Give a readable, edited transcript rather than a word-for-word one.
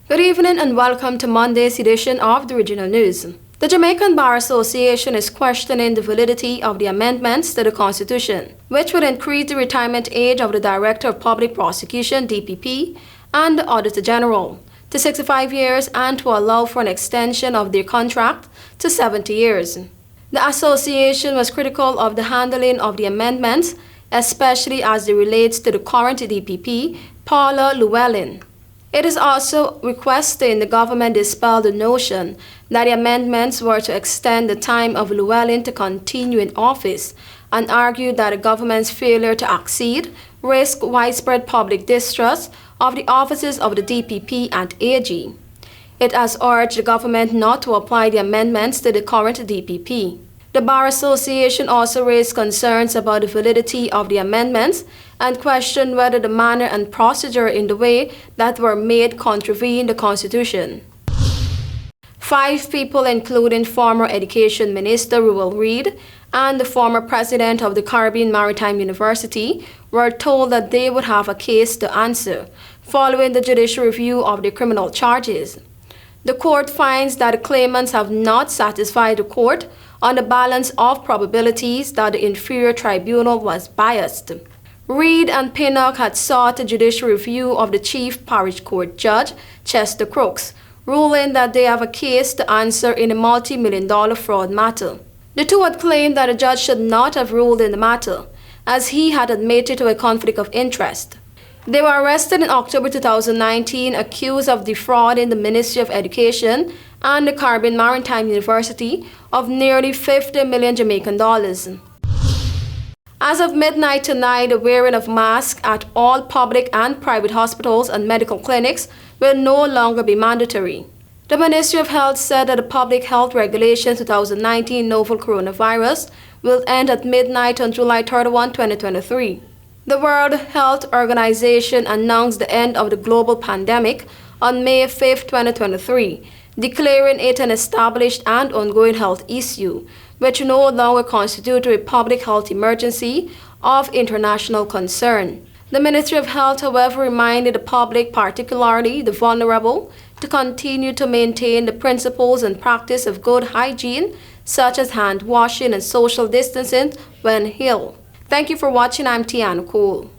Good evening and welcome to Monday's edition of the Regional News. The Jamaican Bar Association is questioning the validity of the amendments to the Constitution, which would increase the retirement age of the Director of Public Prosecution (DPP) and the Auditor General to 65 years and to allow for an extension of their contract to 70 years. The association was critical of the handling of the amendments, especially as it relates to the current DPP, Paula Llewellyn. It is also requesting the government dispel the notion that the amendments were to extend the time of Llewellyn to continue in office and argue that the government's failure to accede risked widespread public distrust of the offices of the DPP and AG. It has urged the government not to apply the amendments to the current DPP. The Bar Association also raised concerns about the validity of the amendments and questioned whether the manner and procedure in the way that were made contravene the Constitution. 5 people, including former Education Minister Ruel Reid and the former president of the Caribbean Maritime University, were told that they would have a case to answer following the judicial review of their criminal charges. The court finds that the claimants have not satisfied the court on the balance of probabilities that the inferior tribunal was biased. Reid and Pinnock had sought a judicial review of the Chief Parish Court Judge, Chester Crooks, ruling that they have a case to answer in a multi-million-dollar fraud matter. The two had claimed that the judge should not have ruled in the matter, as he had admitted to a conflict of interest. They were arrested in October 2019, accused of defrauding the Ministry of Education and the Caribbean Maritime University of nearly 50 million Jamaican dollars. As of midnight tonight, the wearing of masks at all public and private hospitals and medical clinics will no longer be mandatory. The Ministry of Health said that the Public Health Regulations 2019 novel coronavirus will end at midnight on July 31, 2023. The World Health Organization announced the end of the global pandemic on May 5, 2023, declaring it an established and ongoing health issue, which no longer constitutes a public health emergency of international concern. The Ministry of Health, however, reminded the public, particularly the vulnerable, to continue to maintain the principles and practice of good hygiene, such as hand washing and social distancing when ill. Thank you for watching. I'm TIANA.